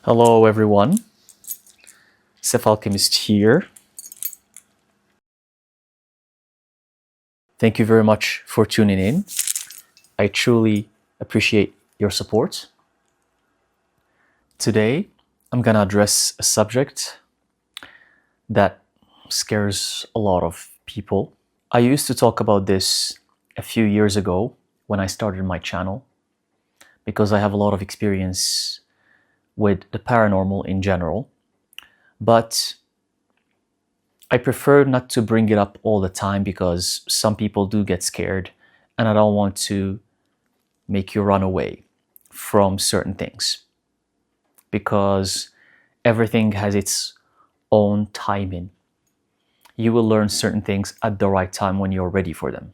Hello everyone, Seth Alchemist here. Thank you very much for tuning in. I truly appreciate your support. Today, I'm gonna address a subject that scares a lot of people. I used to talk about this a few years ago when I started my channel because I have a lot of experience with the paranormal in general, but I prefer not to bring it up all the time because some people do get scared and I don't want to make you run away from certain things because everything has its own timing. You will learn certain things at the right time when you're ready for them.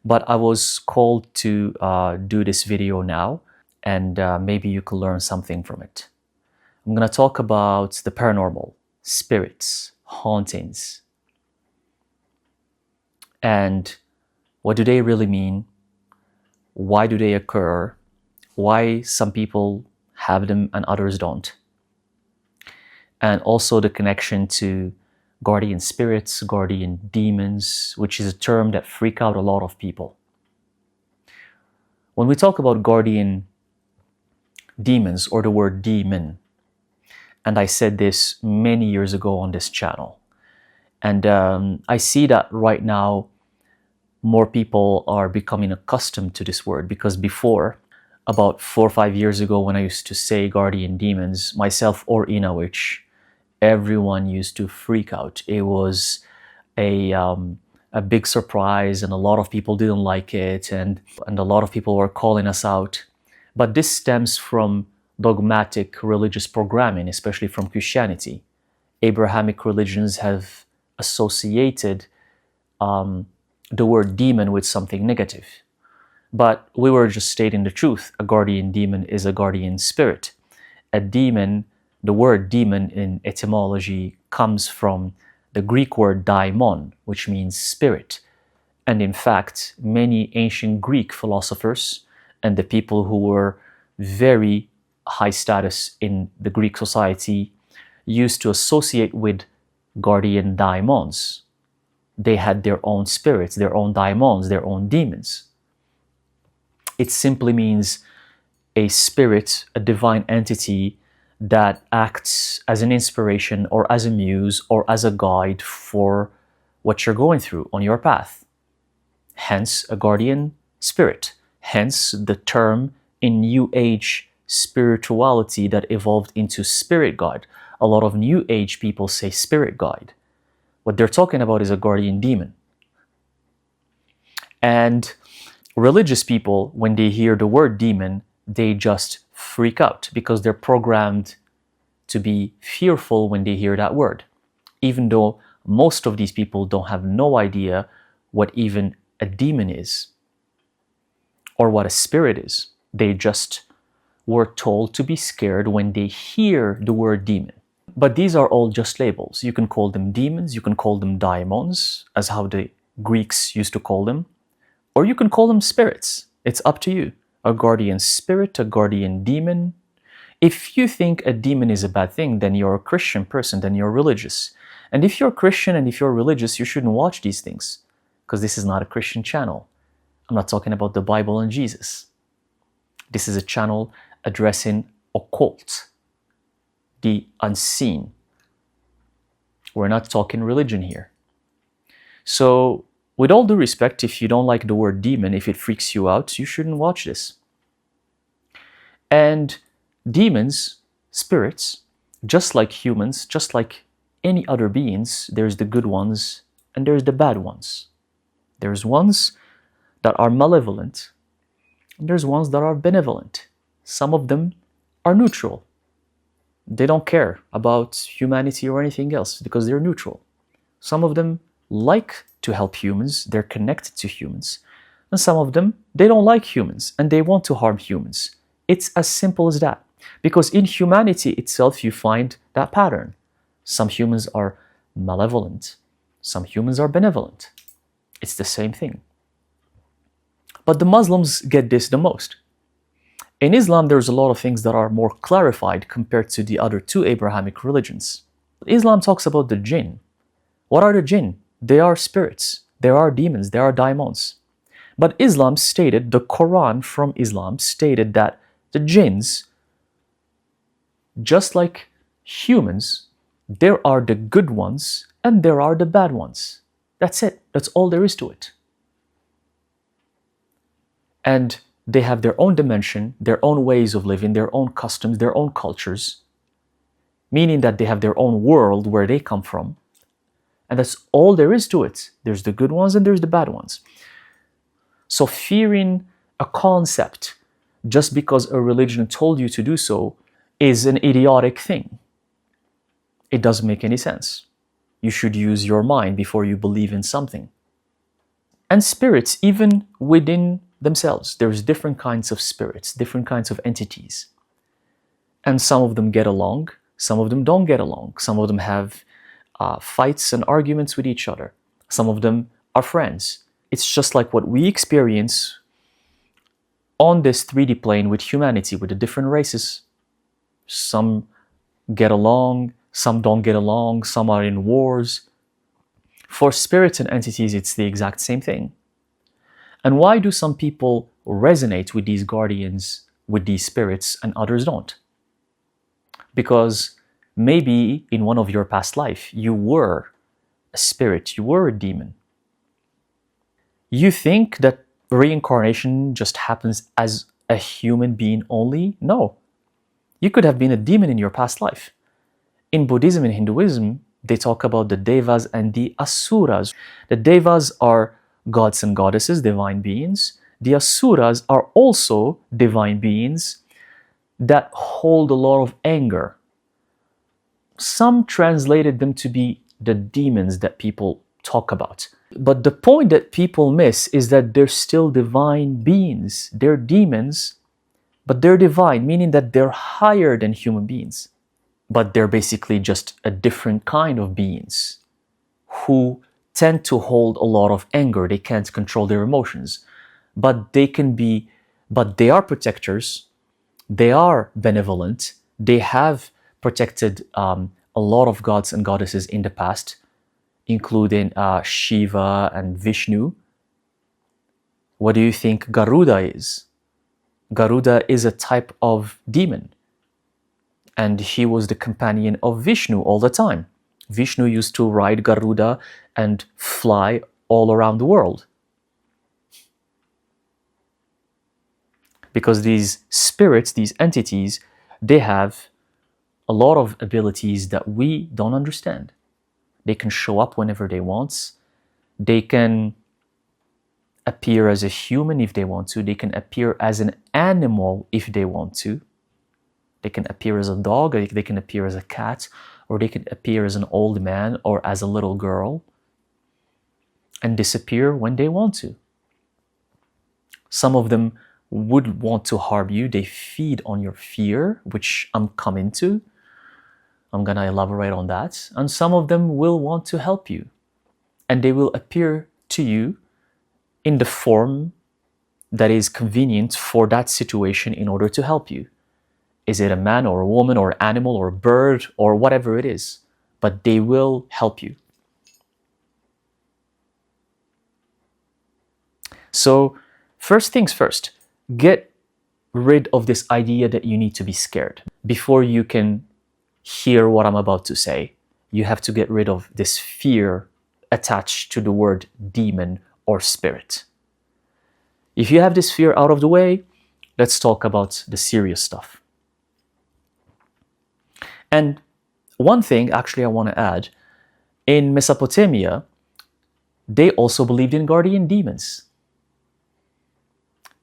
But I was called to do this video now, and maybe you could learn something from it. I'm going to talk about the paranormal, spirits, hauntings, and what do they really mean? Why do they occur? Why some people have them and others don't? And also the connection to guardian spirits, guardian demons, which is a term that freak out a lot of people. When we talk about guardian demons or the word demon, and I said this many years ago on this channel, and I see that right now more people are becoming accustomed to this word, because before, about 4 or 5 years ago, when I used to say guardian demons, myself or Inawich, everyone used to freak out. It was a big surprise, and a lot of people didn't like it, and a lot of people were calling us out. But this stems from dogmatic religious programming, especially from Christianity. Abrahamic religions have associated the word demon with something negative. But we were just stating the truth. A guardian demon is a guardian spirit. A demon, the word demon in etymology comes from the Greek word daimon, which means spirit. And in fact, many ancient Greek philosophers and the people who were very high status in the Greek society used to associate with guardian daimons. They had their own spirits, their own daimons, their own demons. It simply means a spirit, a divine entity that acts as an inspiration or as a muse or as a guide for what you're going through on your path. Hence, a guardian spirit. Hence, the term in New Age spirituality that evolved into spirit guide. A lot of New Age people say spirit guide. What they're talking about is a guardian demon. And religious people, when they hear the word demon, they just freak out because they're programmed to be fearful when they hear that word, even though most of these people don't have no idea what even a demon is or what a spirit is. They just were told to be scared when they hear the word demon. But these are all just labels. You can call them demons, you can call them daimons, as how the Greeks used to call them, or you can call them spirits. It's up to you. A guardian spirit, a guardian demon. If you think a demon is a bad thing, then you're a Christian person, then you're religious. And if you're Christian and if you're religious, you shouldn't watch these things, because this is not a Christian channel. I'm not talking about the Bible and Jesus. This is a channel addressing occult, the unseen. We're not talking religion here. So, with all due respect, if you don't like the word demon, if it freaks you out, you shouldn't watch this. And demons, spirits, just like humans, just like any other beings, there's the good ones and there's the bad ones. There's ones that are malevolent and there's ones that are benevolent. Some of them are neutral. They don't care about humanity or anything else because they're neutral. Some of them like to help humans, they're connected to humans. And some of them, they don't like humans and they want to harm humans. It's as simple as that. Because in humanity itself, you find that pattern. Some humans are malevolent. Some humans are benevolent. It's the same thing. But the Muslims get this the most. In Islam, there's a lot of things that are more clarified compared to the other two Abrahamic religions. Islam talks about the jinn. What are the jinn? They are spirits. There are demons. There are daimons. But Islam stated, the Quran from Islam stated that the jinns, just like humans, there are the good ones and there are the bad ones. That's it. That's all there is to it. And they have their own dimension, their own ways of living, their own customs, their own cultures, meaning that they have their own world where they come from. And that's all there is to it. There's the good ones and there's the bad ones. So fearing a concept just because a religion told you to do so is an idiotic thing. It doesn't make any sense. You should use your mind before you believe in something. And spirits, even within themselves, there's different kinds of spirits, different kinds of entities. And some of them get along, some of them don't get along. Some of them have fights and arguments with each other. Some of them are friends. It's just like what we experience on this 3D plane with humanity, with the different races. Some get along, some don't get along, some are in wars. For spirits and entities, it's the exact same thing. And why do some people resonate with these guardians, with these spirits, and others don't? Because maybe in one of your past life, you were a spirit, you were a demon. You think that reincarnation just happens as a human being only? No. You could have been a demon in your past life. In Buddhism and Hinduism, they talk about the devas and the asuras. The devas are gods and goddesses, divine beings. The asuras are also divine beings that hold a lot of anger. Some translated them to be the demons that people talk about. But the point that people miss is that they're still divine beings. They're demons, but they're divine, meaning that they're higher than human beings. But they're basically just a different kind of beings who tend to hold a lot of anger. They can't control their emotions, but they are protectors. They are benevolent. They have protected a lot of gods and goddesses in the past, including Shiva and Vishnu. What do you think Garuda is? Garuda is a type of demon. And he was the companion of Vishnu all the time. Vishnu used to ride Garuda and fly all around the world. Because these spirits, these entities, they have a lot of abilities that we don't understand. They can show up whenever they want. They can appear as a human if they want to. They can appear as an animal if they want to. They can appear as a dog, or they can appear as a cat, or they can appear as an old man or as a little girl and disappear when they want to. Some of them would want to harm you. They feed on your fear, which I'm coming to. I'm going to elaborate on that. And some of them will want to help you. And they will appear to you in the form that is convenient for that situation in order to help you. Is it a man or a woman or animal or a bird or whatever it is? But they will help you. So first things first, get rid of this idea that you need to be scared. Before you can hear what I'm about to say, you have to get rid of this fear attached to the word demon or spirit. If you have this fear out of the way, let's talk about the serious stuff. And one thing actually I want to add, in Mesopotamia, they also believed in guardian demons.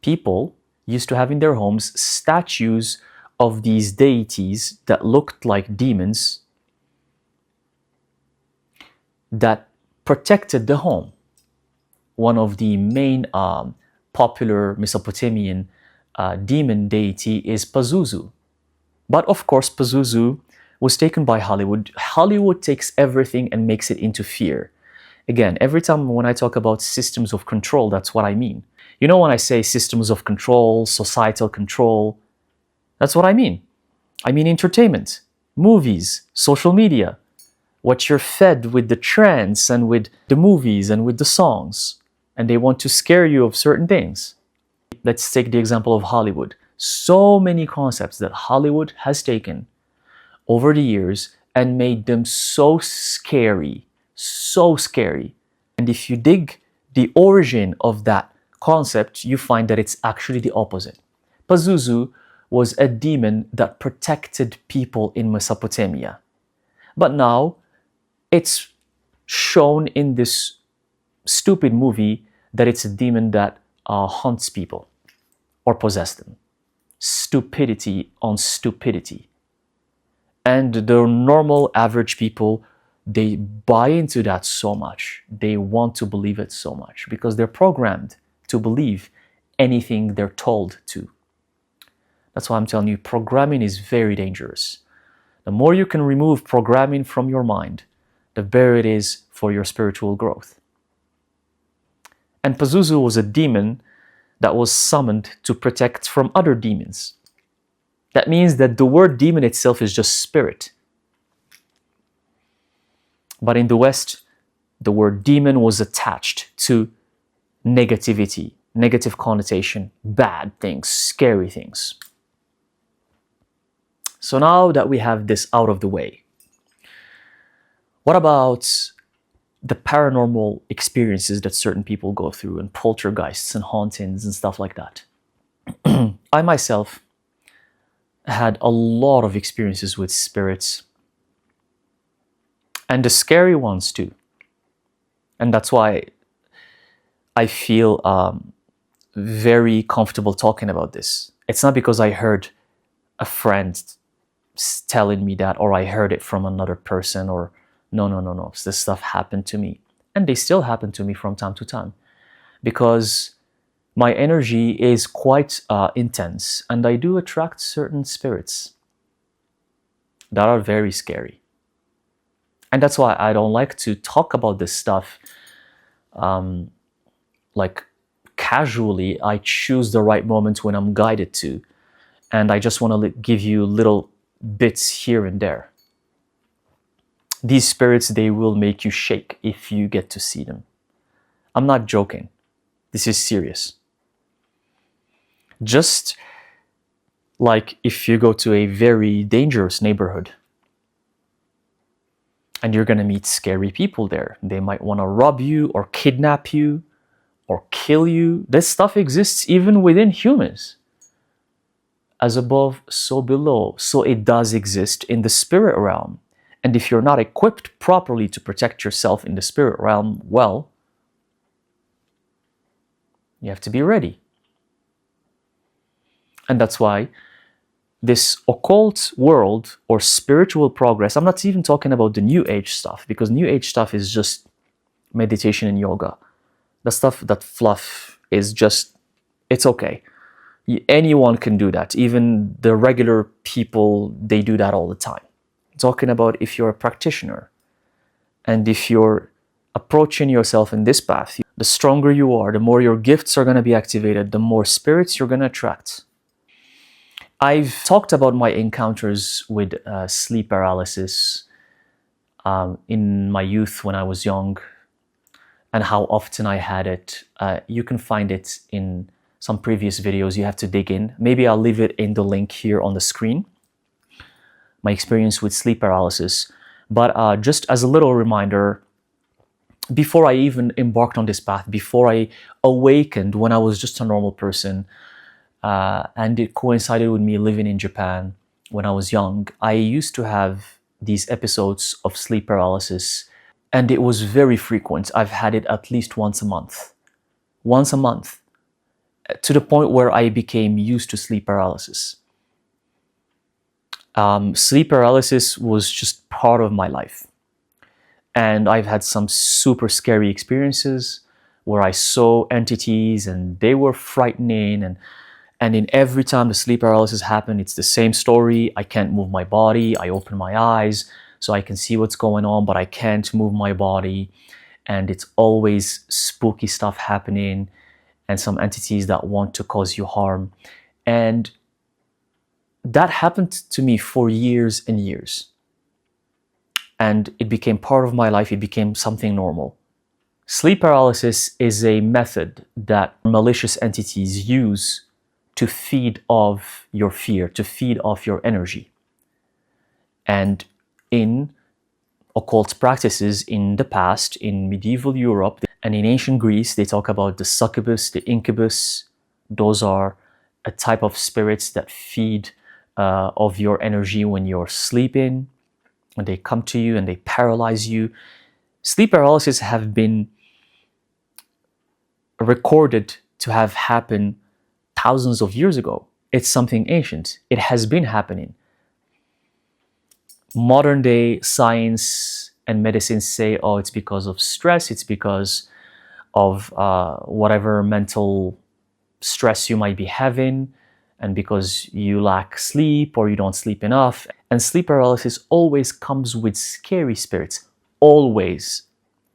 People used to have in their homes statues of these deities that looked like demons that protected the home. One of the main popular Mesopotamian demon deity is Pazuzu. But of course, Pazuzu was taken by Hollywood. Hollywood takes everything and makes it into fear. Again, every time when I talk about systems of control, that's what I mean. You know, when I say systems of control, societal control, That's what I mean. I mean entertainment, movies, social media, what you're fed with the trends and with the movies and with the songs. And they want to scare you of certain things. Let's take the example of Hollywood. So many concepts that Hollywood has taken over the years and made them so scary, so scary. And if you dig the origin of that concept, you find that it's actually the opposite. Pazuzu was a demon that protected people in Mesopotamia. But now it's shown in this stupid movie that it's a demon that haunts people or possesses them. Stupidity on stupidity. And the normal average people, they buy into that so much. They want to believe it so much because they're programmed to believe anything they're told to. That's why I'm telling you, programming is very dangerous. The more you can remove programming from your mind, the better it is for your spiritual growth. And Pazuzu was a demon that was summoned to protect from other demons. That means that the word demon itself is just spirit. But in the West, the word demon was attached to negativity, negative connotation, bad things, scary things. So now that we have this out of the way, what about the paranormal experiences that certain people go through and poltergeists and hauntings and stuff like that? I myself had a lot of experiences with spirits and the scary ones too. And that's why I feel very comfortable talking about this. It's not because I heard a friend telling me that or I heard it from another person or no. This stuff happened to me. And they still happen to me from time to time because my energy is quite intense and I do attract certain spirits that are very scary. And that's why I don't like to talk about this stuff like casually. I choose the right moments when I'm guided to. And I just want to give you little bits here and there. These spirits, they will make you shake if you get to see them. I'm not joking. This is serious. Just like if you go to a very dangerous neighborhood and you're going to meet scary people there. They might want to rob you or kidnap you or kill you. This stuff exists even within humans. As above, so below. So it does exist in the spirit realm. And if you're not equipped properly to protect yourself in the spirit realm, well, you have to be ready. And that's why this occult world or spiritual progress, I'm not even talking about the New Age stuff, because New Age stuff is just meditation and yoga. The stuff, that fluff, is just, it's okay. Anyone can do that. Even the regular people, they do that all the time. I'm talking about if you're a practitioner and if you're approaching yourself in this path, the stronger you are, the more your gifts are going to be activated, the more spirits you're going to attract. I've talked about my encounters with sleep paralysis in my youth when I was young and how often I had it. You can find it in some previous videos. You have to dig in. Maybe I'll leave it in the link here on the screen, my experience with sleep paralysis. But just as a little reminder, before I even embarked on this path, before I awakened when I was just a normal person, and it coincided with me living in Japan when I was young, I used to have these episodes of sleep paralysis, and it was very frequent. I've had it at least once a month, to the point where I became used to sleep paralysis. Sleep paralysis was just part of my life. And I've had some super scary experiences where I saw entities and they were frightening. And in every time the sleep paralysis happened, it's the same story. I can't move my body. I open my eyes so I can see what's going on, but I can't move my body. And it's always spooky stuff happening and some entities that want to cause you harm. And that happened to me for years and years. And it became part of my life. It became something normal. Sleep paralysis is a method that malicious entities use to feed off your fear, to feed off your energy. And in occult practices in the past, in medieval Europe and in ancient Greece, they talk about the succubus, the incubus. Those are a type of spirits that feed of your energy when you're sleeping, and they come to you and they paralyze you. Sleep paralysis have been recorded to have happened thousands of years ago. It's something ancient. It has been happening. Modern day science and medicine say, oh, it's because of stress, it's because of whatever mental stress you might be having, and because you lack sleep or you don't sleep enough. And sleep paralysis always comes with scary spirits. Always.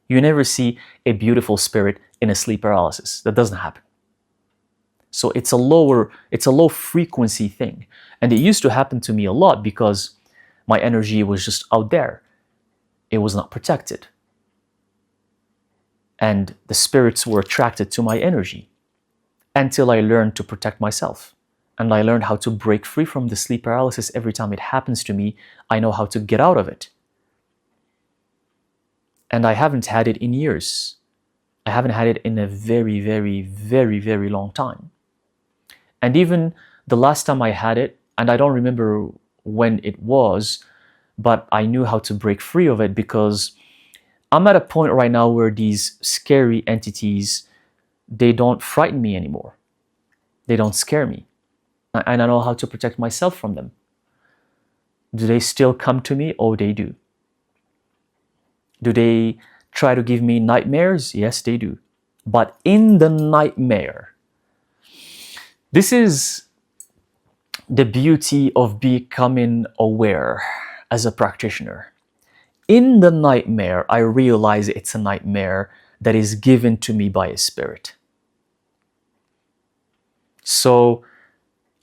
You never see a beautiful spirit in a sleep paralysis. That doesn't happen. So it's a low frequency thing. And it used to happen to me a lot because my energy was just out there. It was not protected. And the spirits were attracted to my energy until I learned to protect myself. And I learned how to break free from the sleep paralysis. Every time it happens to me, I know how to get out of it. And I haven't had it in years. I haven't had it in a very, very, very, very long time. And even the last time I had it, and I don't remember when it was, but I knew how to break free of it because I'm at a point right now where these scary entities, they don't frighten me anymore. They don't scare me. And I know how to protect myself from them. Do they still come to me? Oh, they do. Do they try to give me nightmares? Yes, they do. But in the nightmare, this is the beauty of becoming aware as a practitioner. In the nightmare, I realize it's a nightmare that is given to me by a spirit. So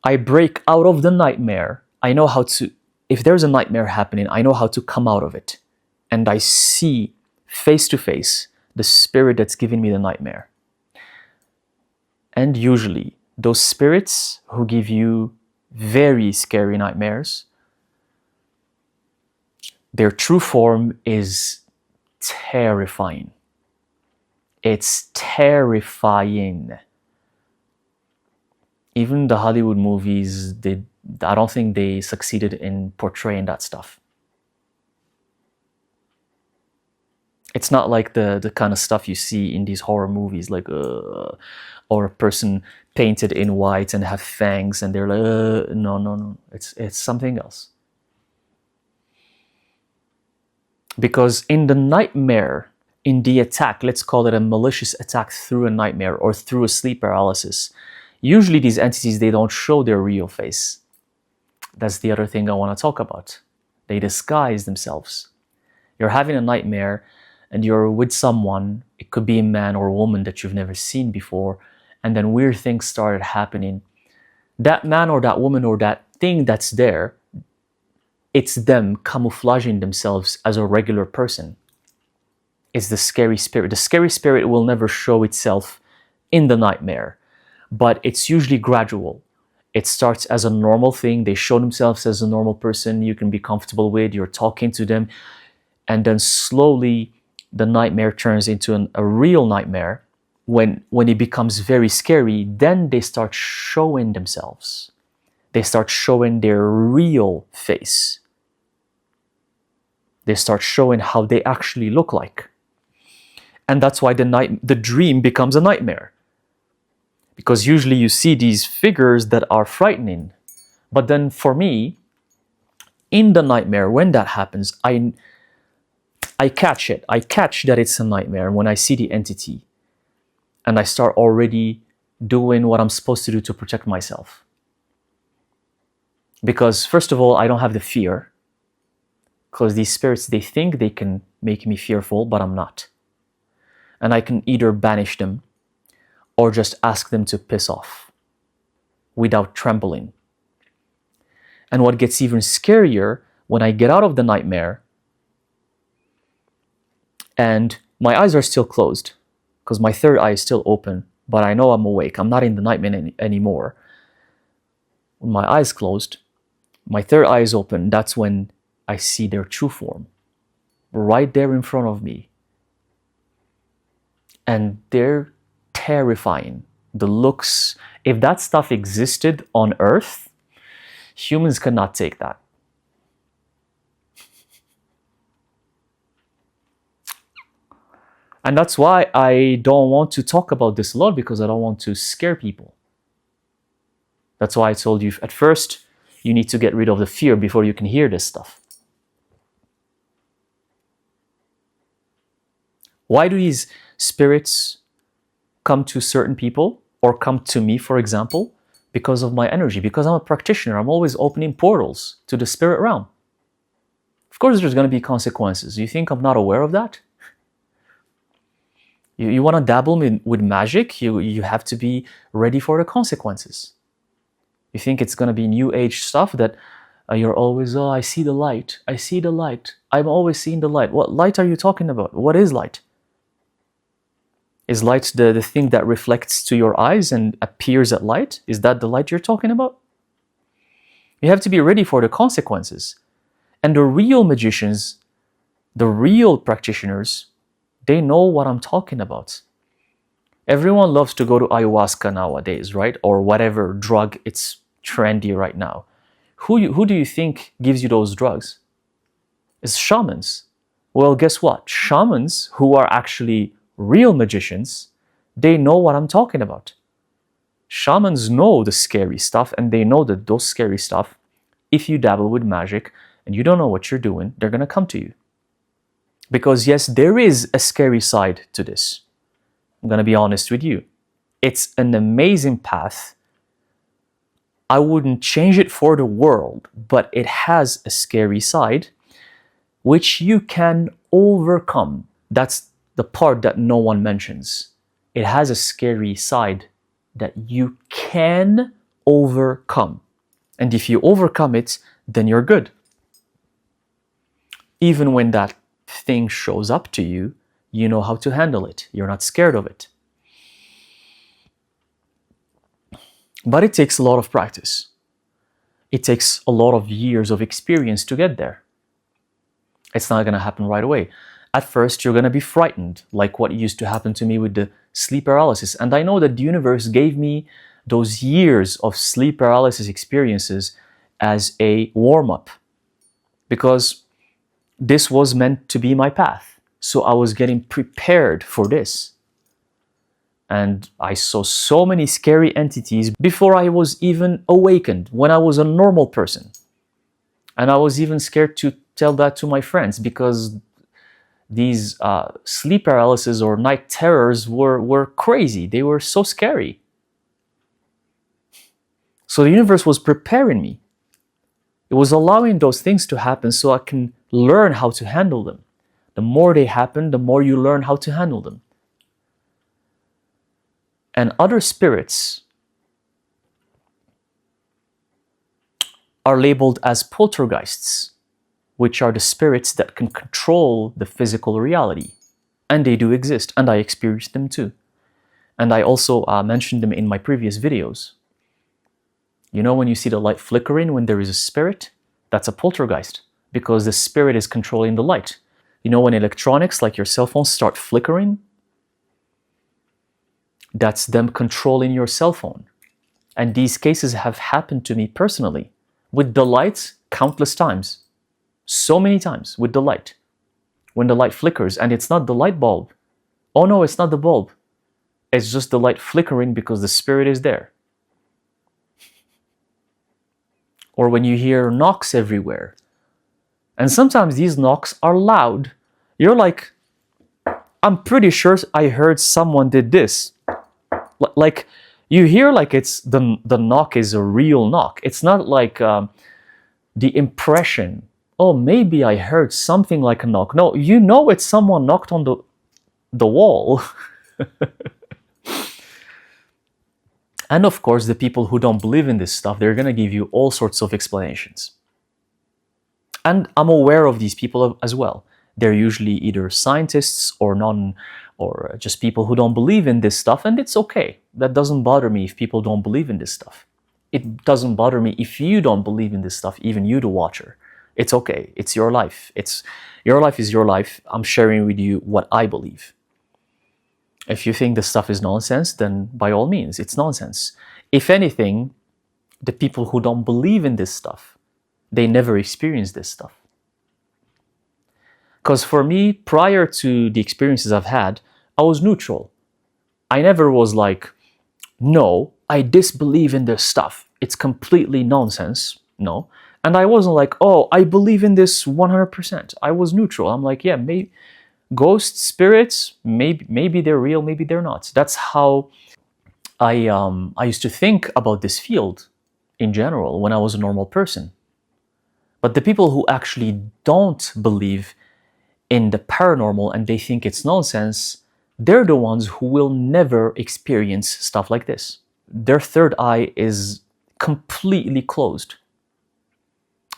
I break out of the nightmare. I know how to, if there's a nightmare happening, I know how to come out of it. And I see face to face the spirit that's giving me the nightmare. And usually, those spirits who give you very scary nightmares, their true form is terrifying. It's terrifying. Even the Hollywood movies, I don't think they succeeded in portraying that stuff. It's not like the kind of stuff you see in these horror movies, like or a person painted in white and have fangs and they're like, no. It's something else. Because in the nightmare, in the attack, let's call it a malicious attack through a nightmare or through a sleep paralysis, usually these entities, they don't show their real face. That's the other thing I want to talk about. They disguise themselves. You're having a nightmare and you're with someone, it could be a man or a woman that you've never seen before, and then weird things started happening. That man or that woman or that thing that's there, it's them camouflaging themselves as a regular person. It's the scary spirit. The scary spirit will never show itself in the nightmare, but it's usually gradual. It starts as a normal thing. They show themselves as a normal person you can be comfortable with. You're talking to them. And then slowly the nightmare turns into a real nightmare. When it becomes very scary, then they start showing themselves. They start showing their real face. They start showing how they actually look like. And that's why the dream becomes a nightmare. Because usually you see these figures that are frightening. But then for me, in the nightmare, when that happens, I catch it. I catch that it's a nightmare when I see the entity. And I start already doing what I'm supposed to do to protect myself. Because first of all, I don't have the fear. Because these spirits, they think they can make me fearful, but I'm not. And I can either banish them or just ask them to piss off without trembling. And what gets even scarier, when I get out of the nightmare and my eyes are still closed, because my third eye is still open, but I know I'm awake. I'm not in the nightmare anymore. When my eyes closed, my third eye is open, that's when I see their true form, right there in front of me. And they're terrifying. The looks, if that stuff existed on Earth, humans could not take that. And that's why I don't want to talk about this a lot, because I don't want to scare people. That's why I told you at first, you need to get rid of the fear before you can hear this stuff. Why do these spirits come to certain people, or come to me, for example? Because of my energy, because I'm a practitioner. I'm always opening portals to the spirit realm. Of course, there's going to be consequences. You think I'm not aware of that? You want to dabble with magic, you have to be ready for the consequences. You think it's going to be new age stuff that you're always, oh, I see the light, I see the light, I'm always seeing the light. What light are you talking about? What is light? Is light the thing that reflects to your eyes and appears at light? Is that the light you're talking about? You have to be ready for the consequences. And the real magicians, the real practitioners, they know what I'm talking about. Everyone loves to go to ayahuasca nowadays, right? Or whatever drug it's trendy right now. Who do you think gives you those drugs? It's shamans. Well, guess what? Shamans, who are actually real magicians, they know what I'm talking about. Shamans know the scary stuff, and they know that those scary stuff, if you dabble with magic and you don't know what you're doing, they're going to come to you. Because yes, there is a scary side to this. I'm going to be honest with you. It's an amazing path. I wouldn't change it for the world, but it has a scary side, which you can overcome. That's the part that no one mentions. It has a scary side that you can overcome. And if you overcome it, then you're good. Even when that thing shows up to you, you know how to handle it. You're not scared of it. But it takes a lot of practice. It takes a lot of years of experience to get there. It's not going to happen right away. At first, you're going to be frightened, like what used to happen to me with the sleep paralysis. And I know that the universe gave me those years of sleep paralysis experiences as a warm-up, because this was meant to be my path. So I was getting prepared for this. And I saw so many scary entities before I was even awakened, when I was a normal person. And I was even scared to tell that to my friends, because these sleep paralysis or night terrors were crazy. They were so scary. So the universe was preparing me. It was allowing those things to happen so I can learn how to handle them. The more they happen, the more you learn how to handle them. And other spirits are labeled as poltergeists, which are the spirits that can control the physical reality. And they do exist, and I experienced them too. And I also mentioned them in my previous videos. You know, when you see the light flickering when there is a spirit, that's a poltergeist, because the spirit is controlling the light. You know, when electronics like your cell phones start flickering, that's them controlling your cell phone. And these cases have happened to me personally, with the light countless times. So many times with the light. When the light flickers and it's not the light bulb. Oh no, it's not the bulb. It's just the light flickering because the spirit is there. Or when you hear knocks everywhere. And sometimes these knocks are loud. You're like, I'm pretty sure I heard someone did this. Like, you hear like it's the knock is a real knock. It's not like the impression, oh, maybe I heard something like a knock. No, you know it's someone knocked on the wall. And of course, the people who don't believe in this stuff, they're going to give you all sorts of explanations. And I'm aware of these people as well. They're usually either scientists or just people who don't believe in this stuff, and it's okay. That doesn't bother me if people don't believe in this stuff. It doesn't bother me if you don't believe in this stuff, even you, the watcher. It's okay. It's your life. Your life is your life. I'm sharing with you what I believe. If you think this stuff is nonsense, then by all means, it's nonsense. If anything, the people who don't believe in this stuff, they never experience this stuff. Because for me, prior to the experiences I've had, I was neutral. I never was like, no, I disbelieve in this stuff. It's completely nonsense. No. And I wasn't like, oh, I believe in this 100%. I was neutral. I'm like, yeah, maybe ghosts, spirits, maybe they're real, maybe they're not. That's how I used to think about this field in general when I was a normal person. But the people who actually don't believe in the paranormal and they think it's nonsense, they're the ones who will never experience stuff like this. Their third eye is completely closed.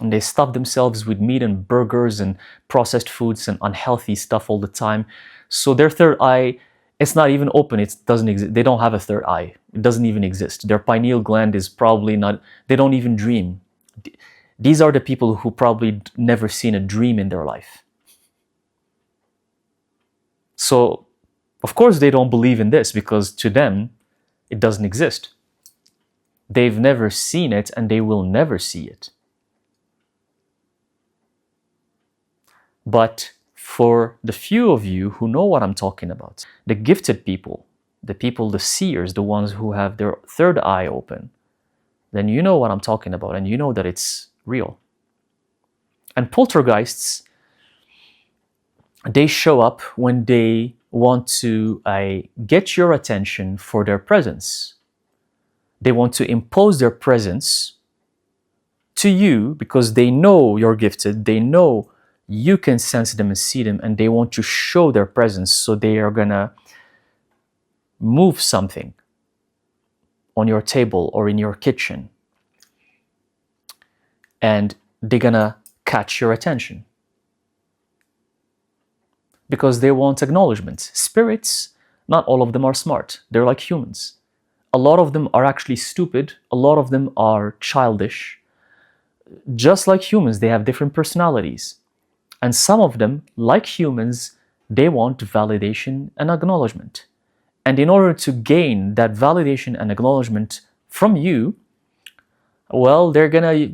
And they stuff themselves with meat and burgers and processed foods and unhealthy stuff all the time. So their third eye, it's not even open. It doesn't exist. They don't have a third eye. It doesn't even exist. Their pineal gland is probably not, they don't even dream. These are the people who probably never seen a dream in their life. So, of course, they don't believe in this because to them, it doesn't exist. They've never seen it and they will never see it. But for the few of you who know what I'm talking about, the gifted people, the seers, the ones who have their third eye open, then you know what I'm talking about and you know that it's real. And poltergeists, they show up when they want to get your attention for their presence. They want to impose their presence to you because they know you're gifted. They know you can sense them and see them, and they want to show their presence. So they are gonna move something on your table or in your kitchen, and they're gonna catch your attention because they want acknowledgement. Spirits, not all of them are smart. They're like humans. A lot of them are actually stupid. A lot of them are childish. Just like humans, they have different personalities. And some of them, like humans, they want validation and acknowledgement. And in order to gain that validation and acknowledgement from you, well, they're gonna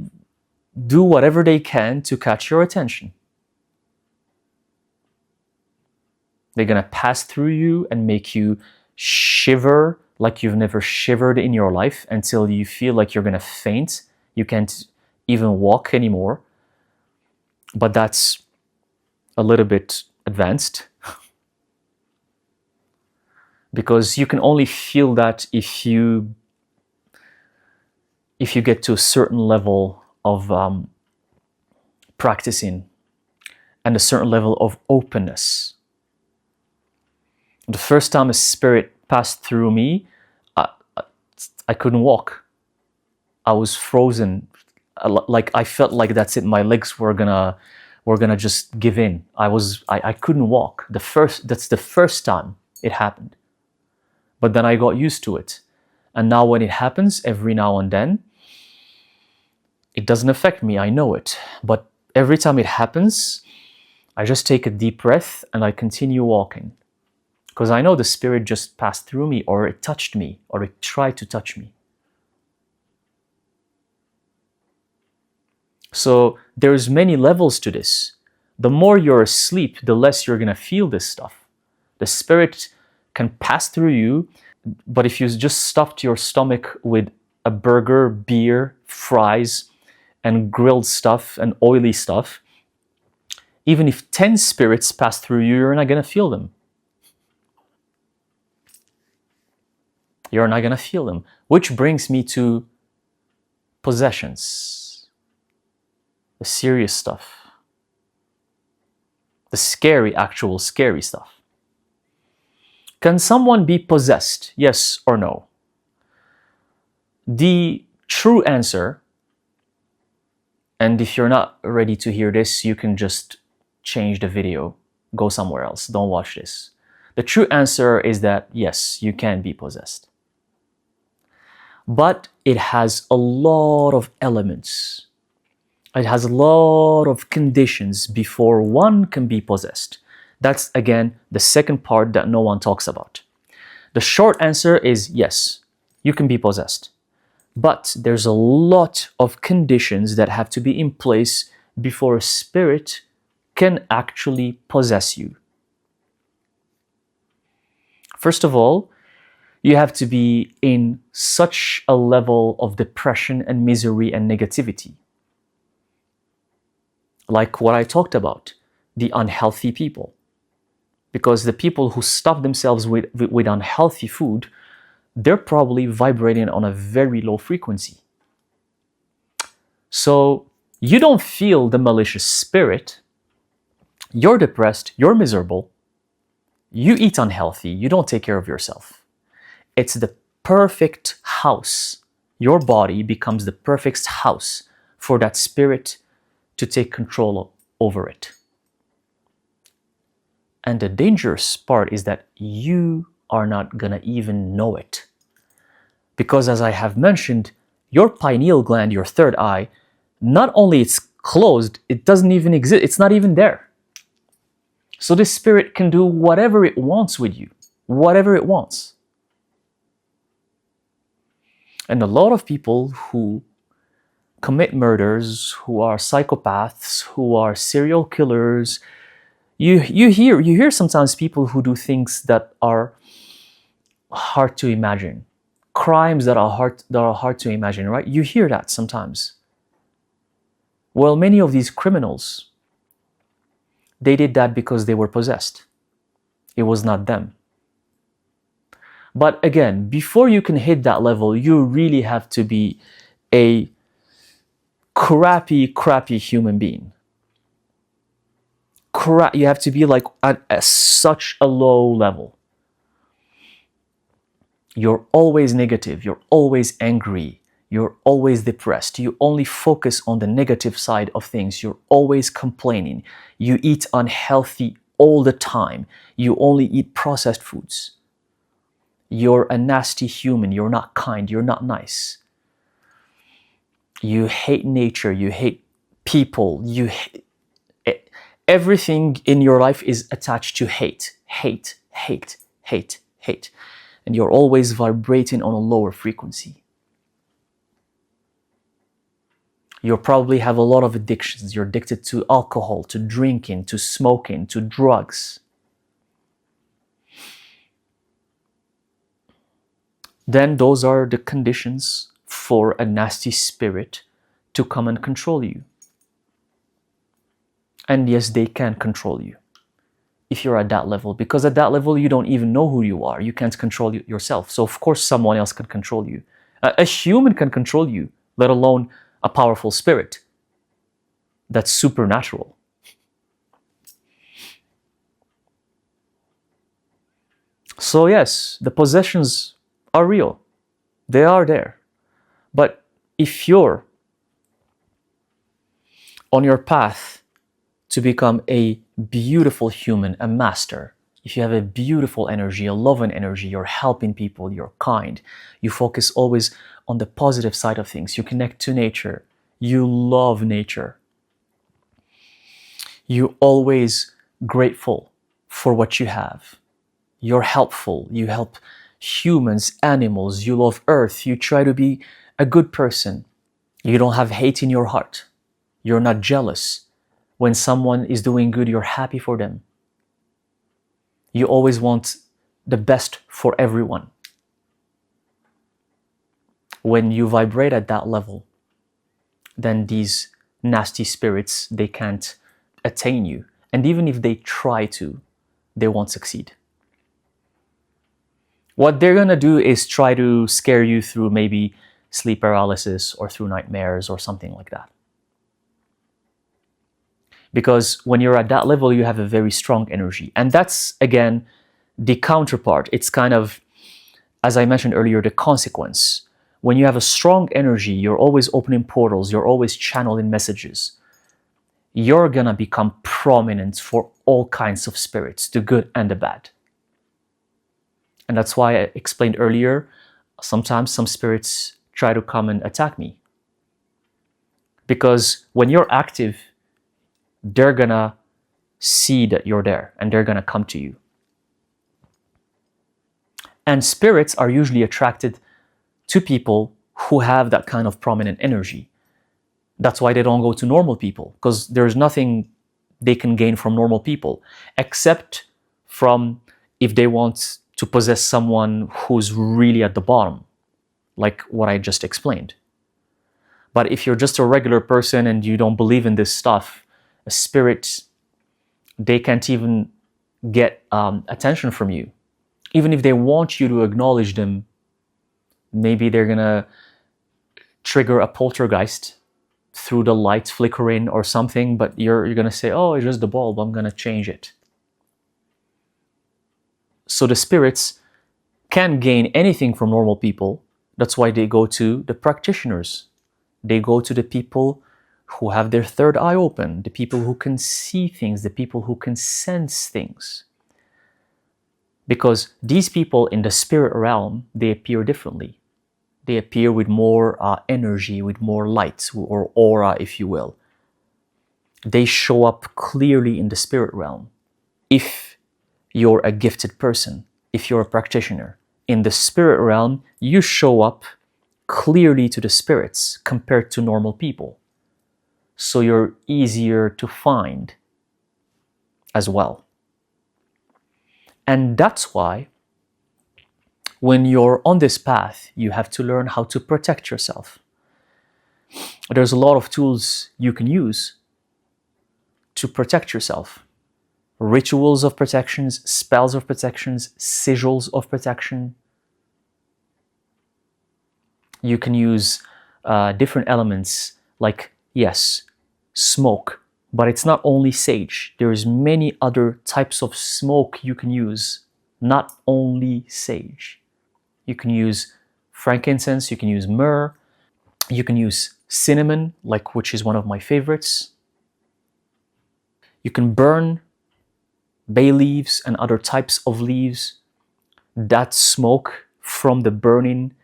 do whatever they can to catch your attention. They're gonna pass through you and make you shiver like you've never shivered in your life until you feel like you're gonna faint. You can't even walk anymore. But that's a little bit advanced because you can only feel that if you get to a certain level of practicing and a certain level of openness. The first time a spirit passed through me, I couldn't walk. I was frozen. Like I felt like that's it. My legs were gonna just give in. I couldn't walk. That's the first time it happened. But then I got used to it. And now when it happens every now and then, it doesn't affect me. I know it. But every time it happens, I just take a deep breath and I continue walking. Because I know the spirit just passed through me, or it touched me, or it tried to touch me. So there's many levels to this. The more you're asleep, the less you're gonna feel this stuff. The spirit can pass through you, but if you just stuffed your stomach with a burger, beer, fries, and grilled stuff and oily stuff, even if 10 spirits pass through you, you're not gonna feel them. You're not gonna feel them. Which brings me to possessions. The serious stuff. The scary, actual scary stuff. Can someone be possessed? Yes or no? The true answer, and if you're not ready to hear this, you can just change the video, go somewhere else, don't watch this. The true answer is that yes, you can be possessed. But it has a lot of elements. It has a lot of conditions before one can be possessed. That's, again, the second part that no one talks about. The short answer is yes, you can be possessed. But there's a lot of conditions that have to be in place before a spirit can actually possess you. First of all, you have to be in such a level of depression and misery and negativity. Like what I talked about, the unhealthy people. Because the people who stuff themselves with unhealthy food, they're probably vibrating on a very low frequency. So you don't feel the malicious spirit. You're depressed, you're miserable, you eat unhealthy, you don't take care of yourself. It's the perfect house. Your body becomes the perfect house for that spirit to take control over it. And the dangerous part is that you are not gonna even know it. Because as I have mentioned, your pineal gland, your third eye, not only it's closed, it doesn't even exist, it's not even there. So this spirit can do whatever it wants with you, whatever it wants. And a lot of people who commit murders, who are psychopaths, who are serial killers, you hear sometimes people who do things that are hard to imagine, crimes that are hard to imagine, right? You hear that sometimes. Well, many of these criminals, they did that because they were possessed. It was not them. But again, before you can hit that level, you really have to be a crappy human being. You have to be like at such a low level. You're always negative, you're always angry, you're always depressed, you only focus on the negative side of things, you're always complaining, you eat unhealthy all the time, you only eat processed foods. You're a nasty human, you're not kind, you're not nice. You hate nature, you hate people, everything in your life is attached to hate. And you're always vibrating on a lower frequency. You probably have a lot of addictions. You're addicted to alcohol, to drinking, to smoking, to drugs. Then those are the conditions for a nasty spirit to come and control you. And yes, they can control you if you're at that level, because at that level you don't even know who you are. You can't control yourself. So of course someone else can control you. A human can control you, let alone a powerful spirit that's supernatural. So yes, the possessions are real. They are there. But if you're on your path to become a beautiful human, a master, if you have a beautiful energy, a loving energy, you're helping people, you're kind, you focus always on the positive side of things, you connect to nature, you love nature, you're always grateful for what you have, you're helpful, you help humans, animals, you love earth, you try to be a good person, you don't have hate in your heart, you're not jealous. When someone is doing good, you're happy for them. You always want the best for everyone. When you vibrate at that level, then these nasty spirits, they can't attain you. And even if they try to, they won't succeed. What they're gonna do is try to scare you through maybe sleep paralysis or through nightmares or something like that. Because when you're at that level, you have a very strong energy. And that's, again, the counterpart. It's kind of, as I mentioned earlier, the consequence. when you have a strong energy, you're always opening portals, you're always channeling messages, you're gonna become prominent for all kinds of spirits, the good and the bad. And that's why I explained earlier, sometimes some spirits try to come and attack me. Because when you're active, they're gonna see that you're there and they're gonna come to you. And spirits are usually attracted to people who have that kind of prominent energy. That's why they don't go to normal people, because there's nothing they can gain from normal people, except from if they want to possess someone who's really at the bottom, like what I just explained. But if you're just a regular person and you don't believe in this stuff, a spirit, they can't even get attention from you. Even if they want you to acknowledge them, maybe they're gonna trigger a poltergeist through the light flickering or something, but you're gonna say, oh, it's just the bulb, I'm gonna change it. So the spirits can't gain anything from normal people. That's why they go to the practitioners. They go to the people who have their third eye open, the people who can see things, the people who can sense things. Because these people in the spirit realm, they appear differently. They appear with more energy, with more light, or aura, if you will. They show up clearly in the spirit realm. If you're a gifted person, if you're a practitioner, in the spirit realm, you show up clearly to the spirits compared to normal people. So you're easier to find as well. And that's why when you're on this path, you have to learn how to protect yourself. There's a lot of tools you can use to protect yourself. Rituals of protections, spells of protections, sigils of protection. You can use different elements like, yes, smoke, but it's not only sage. There's many other types of smoke you can use, not only sage. You can use frankincense, you can use myrrh, you can use cinnamon, which is one of my favorites. You can burn bay leaves and other types of leaves. That smoke from the burning,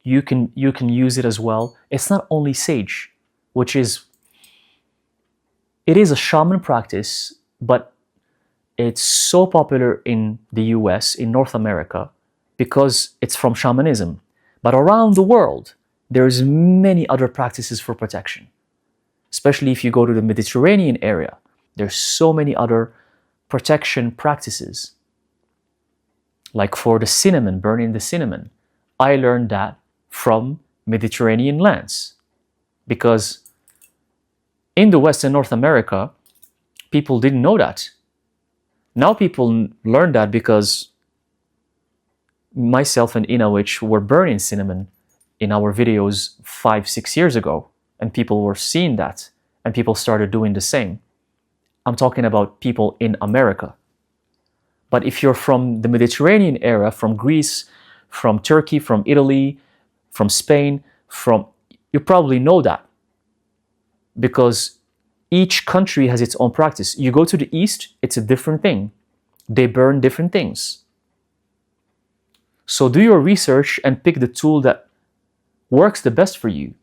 you can use it as well. It's not only sage, it is a shaman practice, but it's so popular in the US, in North America, because it's from shamanism. But around the world, there's many other practices for protection. Especially if you go to the Mediterranean area, there's so many other protection practices. Like for the cinnamon, burning the cinnamon. I learned that from Mediterranean lands. Because in the West and North America, people didn't know that. Now people learn that because myself and Inawich were burning cinnamon in our videos 5-6 years ago, and people were seeing that, and people started doing the same. I'm talking about people in America. But if you're from the Mediterranean area, from Greece, from Turkey, from Italy, from Spain, you probably know that. Because each country has its own practice. You go to the East, it's a different thing. They burn different things. So do your research and pick the tool that works the best for you.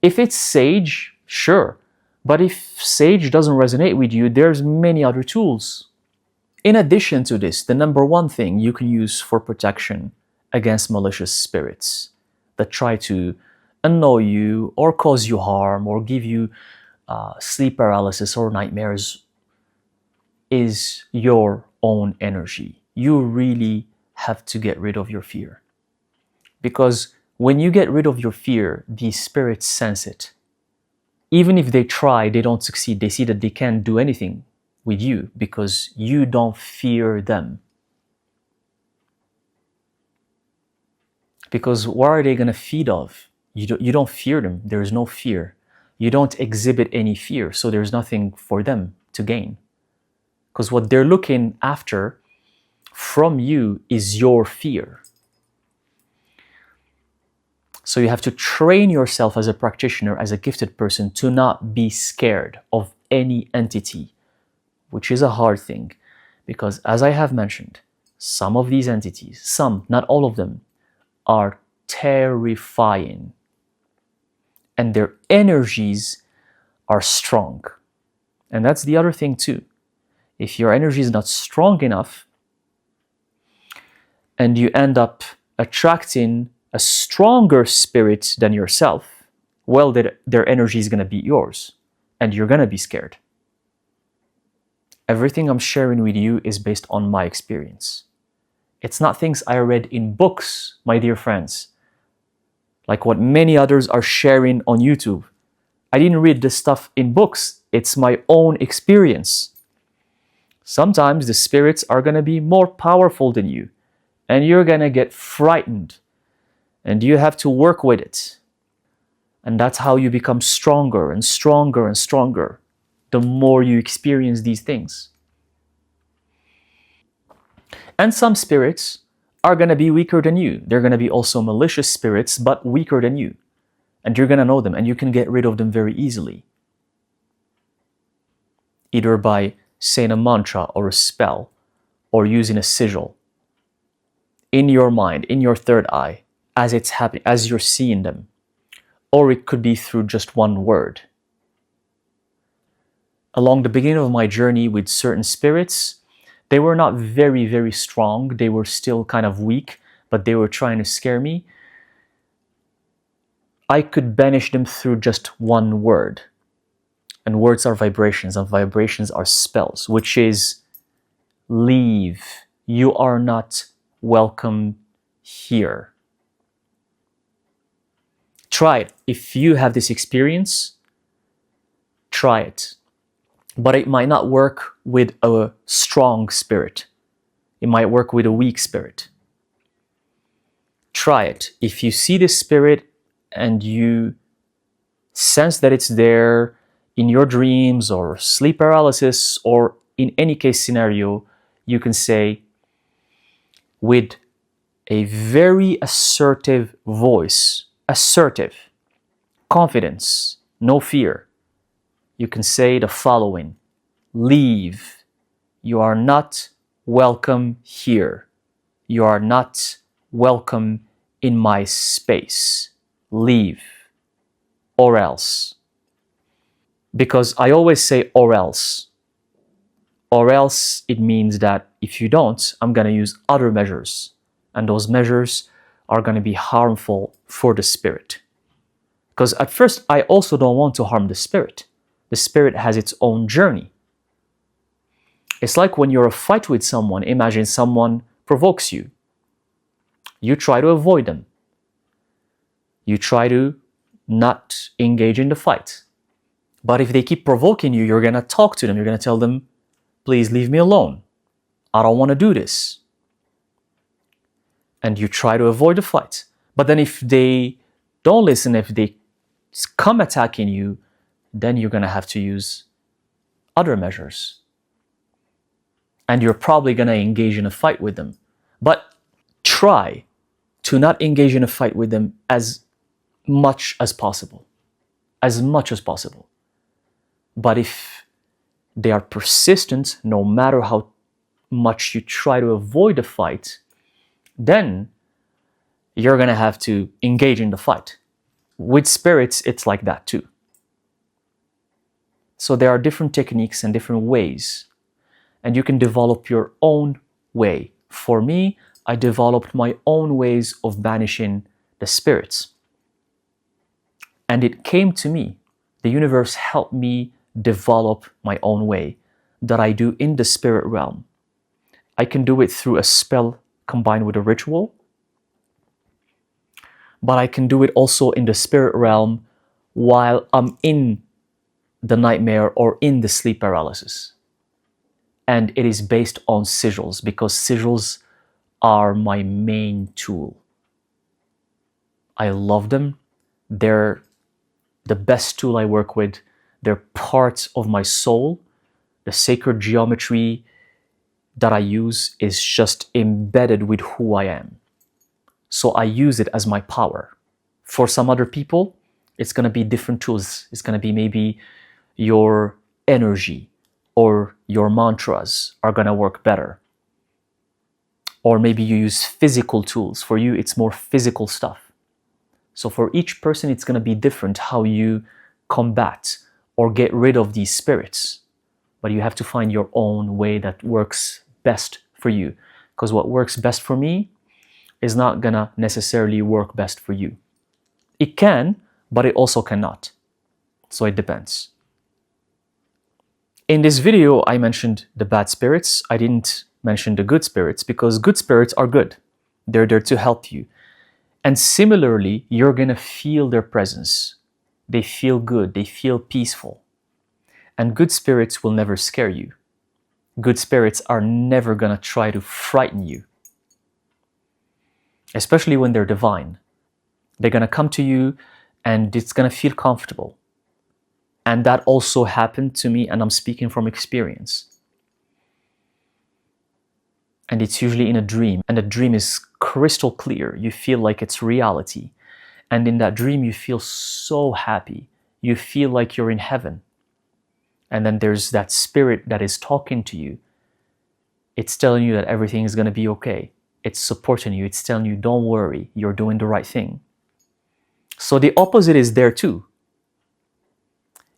If it's sage, sure. But if sage doesn't resonate with you, there's many other tools. In addition to this, the number one thing you can use for protection against malicious spirits that try to annoy you or cause you harm or give you sleep paralysis or nightmares is your own energy. You really have to get rid of your fear. Because when you get rid of your fear, these spirits sense it. Even if they try, they don't succeed. They see that they can't do anything with you because you don't fear them. Because what are they going to feed off? You don't fear them. There is no fear. You don't exhibit any fear, so there's nothing for them to gain. Because what they're looking after from you is your fear. So you have to train yourself as a practitioner, as a gifted person, to not be scared of any entity, which is a hard thing. Because as I have mentioned, some of these entities, some, not all of them, are terrifying. And their energies are strong. And that's the other thing too. If your energy is not strong enough, and you end up attracting a stronger spirit than yourself, well, their energy is going to beat yours, and you're going to be scared. Everything I'm sharing with you is based on my experience. It's not things I read in books, my dear friends, like what many others are sharing on YouTube. I didn't read this stuff in books. It's my own experience. Sometimes the spirits are going to be more powerful than you, and you're going to get frightened, and you have to work with it. And that's how you become stronger and stronger and stronger the more you experience these things. And some spirits are going to be weaker than you. They're going to be also malicious spirits, but weaker than you. And you're going to know them, and you can get rid of them very easily. Either by saying a mantra or a spell, or using a sigil in your mind, in your third eye, as it's happening, as you're seeing them. Or it could be through just one word. Along the beginning of my journey with certain spirits, they were not very, very strong. They were still kind of weak, but they were trying to scare me. I could banish them through just one word. And words are vibrations, and vibrations are spells, which is leave. You are not welcome here. Try it. If you have this experience, try it. But it might not work with a strong spirit. It might work with a weak spirit. Try it. If you see this spirit and you sense that it's there in your dreams or sleep paralysis or in any case scenario, you can say with a very assertive voice, assertive, confidence, no fear. You can say the following: leave. You are not welcome here. You are not welcome in my space. Leave. Or else. Because I always say or else. Or else it means that if you don't, I'm going to use other measures. And those measures are going to be harmful for the spirit. Because at first, I also don't want to harm the spirit. The spirit has its own journey. It's like when you're in a fight with someone. Imagine someone provokes you. You try to avoid them. You try to not engage in the fight. But if they keep provoking you, you're going to talk to them. You're going to tell them, please leave me alone. I don't want to do this. And you try to avoid the fight. But then if they don't listen, if they come attacking you, then you're going to have to use other measures. And you're probably going to engage in a fight with them. But try to not engage in a fight with them as much as possible. As much as possible. But if they are persistent, no matter how much you try to avoid the fight, then you're going to have to engage in the fight. With spirits, it's like that too. So there are different techniques and different ways, and you can develop your own way. For me, I developed my own ways of banishing the spirits. And it came to me. The universe helped me develop my own way that I do in the spirit realm. I can do it through a spell combined with a ritual, but I can do it also in the spirit realm while I'm in the nightmare or in the sleep paralysis. And it is based on sigils, because sigils are my main tool. I love them. They're the best tool I work with. They're parts of my soul. The sacred geometry that I use is just embedded with who I am. So I use it as my power. For some other people, it's going to be different tools. It's going to be maybe your energy or your mantras are going to work better. Or maybe you use physical tools. For you, it's more physical stuff. So for each person, it's going to be different how you combat or get rid of these spirits. But you have to find your own way that works best for you. Because what works best for me is not going to necessarily work best for you. It can, but it also cannot. So it depends. In this video, I mentioned the bad spirits. I didn't mention the good spirits because good spirits are good. They're there to help you. And similarly, you're going to feel their presence. They feel good. They feel peaceful. And good spirits will never scare you. Good spirits are never going to try to frighten you. Especially when they're divine. They're going to come to you and it's going to feel comfortable. And that also happened to me, and I'm speaking from experience. And it's usually in a dream. And the dream is crystal clear. You feel like it's reality. And in that dream, you feel so happy. You feel like you're in heaven. And then there's that spirit that is talking to you. It's telling you that everything is going to be okay. It's supporting you. It's telling you, don't worry, you're doing the right thing. So the opposite is there too.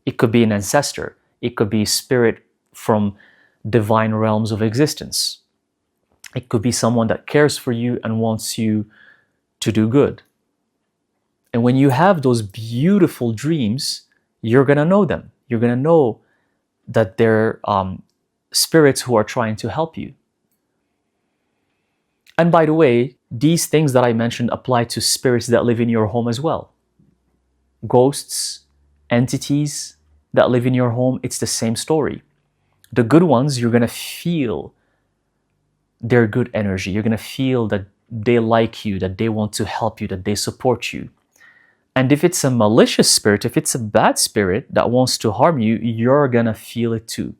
It could be an ancestor. It could be a spirit from divine realms of existence. It could be someone that cares for you and wants you to do good. And when you have those beautiful dreams, you're going to know them. You're going to know that they're spirits who are trying to help you. And by the way, these things that I mentioned apply to spirits that live in your home as well. Ghosts, entities that live in your home, it's the same story. The good ones, you're going to feel their good energy. You're going to feel that they like you, that they want to help you, that they support you. And if it's a malicious spirit, if it's a bad spirit that wants to harm you, you're going to feel it too.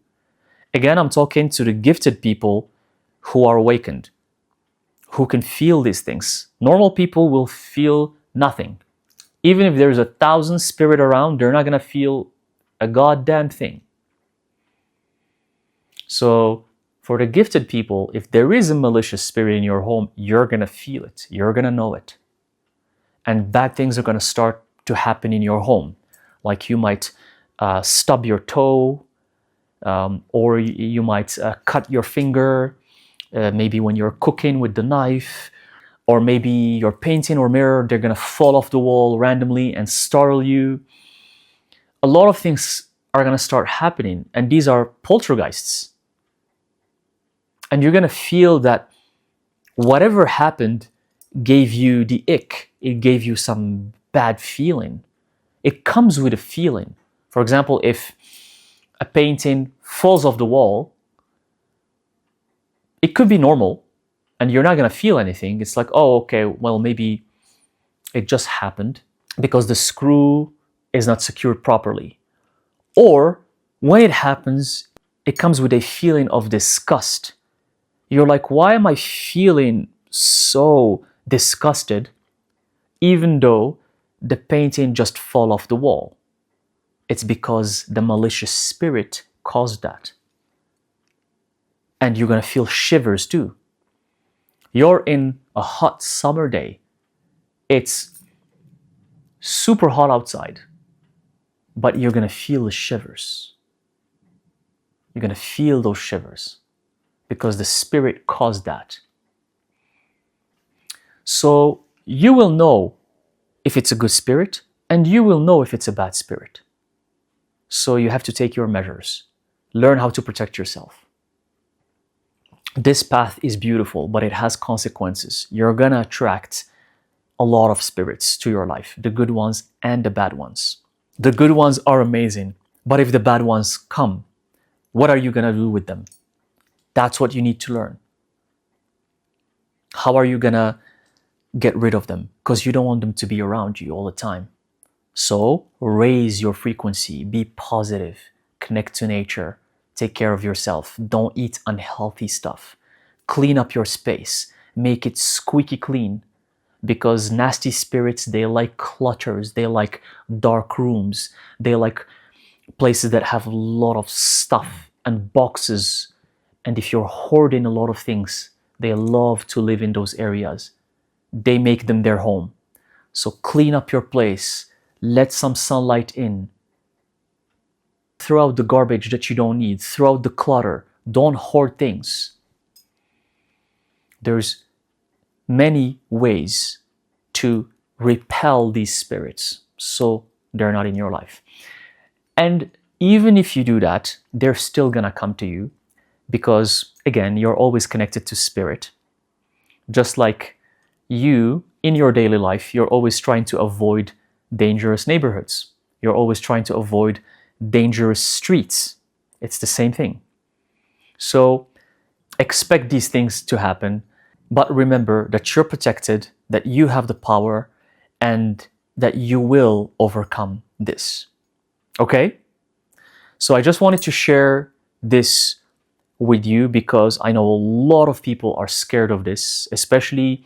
Again, I'm talking to the gifted people who are awakened, who can feel these things. Normal people will feel nothing. Even if there's 1,000 spirits around, they're not going to feel a goddamn thing. So for the gifted people, if there is a malicious spirit in your home, you're going to feel it. You're going to know it. And bad things are going to start to happen in your home. Like you might stub your toe, or you might cut your finger, maybe when you're cooking with the knife, or maybe your painting or mirror, they're going to fall off the wall randomly and startle you. A lot of things are going to start happening, and these are poltergeists. And you're going to feel that whatever happened gave you the ick. It gave you some bad feeling. It comes with a feeling. For example, if a painting falls off the wall, it could be normal, and you're not going to feel anything. It's like, oh, okay, well, maybe it just happened because the screw is not secured properly. Or when it happens, it comes with a feeling of disgust. You're like, why am I feeling so disgusted even though the painting just fell off the wall? It's because the malicious spirit caused that. And you're going to feel shivers too. You're in a hot summer day. It's super hot outside, but you're going to feel the shivers. You're going to feel those shivers because the spirit caused that. So you will know if it's a good spirit, and you will know if it's a bad spirit. So you have to take your measures. Learn how to protect yourself. This path is beautiful, but it has consequences. You're going to attract a lot of spirits to your life, the good ones and the bad ones. The good ones are amazing, but if the bad ones come, what are you going to do with them? That's what you need to learn. How are you going to get rid of them? Because you don't want them to be around you all the time. So raise your frequency, be positive, connect to nature, take care of yourself. Don't eat unhealthy stuff. Clean up your space, make it squeaky clean. because nasty spirits, they like clutters, they like dark rooms, they like places that have a lot of stuff and boxes. And if you're hoarding a lot of things, they love to live in those areas. They make them their home. So clean up your place, let some sunlight in, throw out the garbage that you don't need, throw out the clutter, don't hoard things. There's many ways to repel these spirits so they're not in your life. And even if you do that, they're still gonna come to you because, again, you're always connected to spirit. Just like you, in your daily life, you're always trying to avoid dangerous neighborhoods. You're always trying to avoid dangerous streets. It's the same thing. So expect these things to happen, but remember that you're protected, that you have the power, and that you will overcome this. Okay? So I just wanted to share this with you because I know a lot of people are scared of this, especially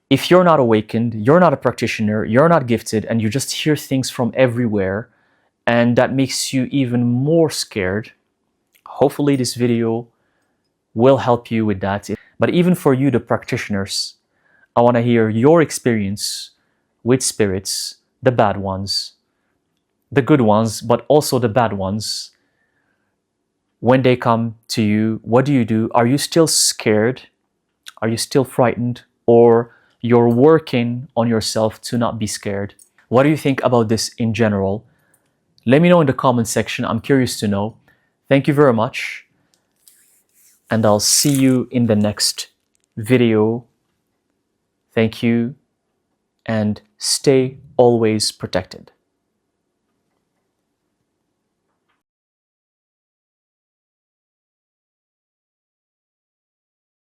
if you're not awakened, you're not a practitioner, you're not gifted, and you just hear things from everywhere, and that makes you even more scared. Hopefully this video will help you with that. But even for you, the practitioners, I want to hear your experience with spirits, the bad ones, the good ones, but also the bad ones. When they come to you, what do you do? Are you still scared? Are you still frightened? Or you're working on yourself to not be scared? What do you think about this in general? Let me know in the comment section. I'm curious to know. Thank you very much. And I'll see you in the next video. Thank you. And stay always protected.